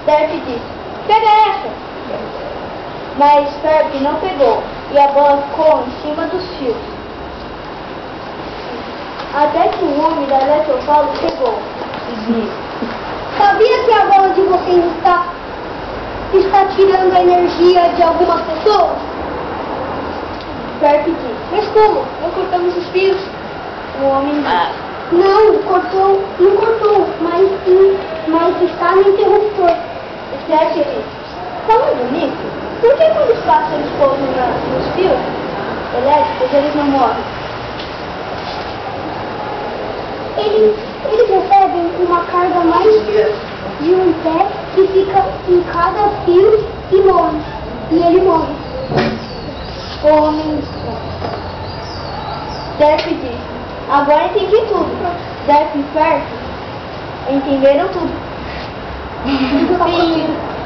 Derp disse, pega essa! Mas Ferb não pegou, e a bola ficou em cima dos fios. Até que um homem da Eletropaulo pegou. Sabia que a bola de vocês está tirando a energia de algumas pessoas? Ferb disse, mas como? Não cortamos os fios? O homem disse, Não cortou, mas está no interruptor. Derp disse, falando nisso, por que quando os pássaros pousam nos fios elétricos eles não morrem? Eles recebem uma carga mais de um pé que fica em cada fio e morre. E ele morre. O homem Derp disse, agora entendi tudo. Derp e Ferb entenderam tudo. Sim.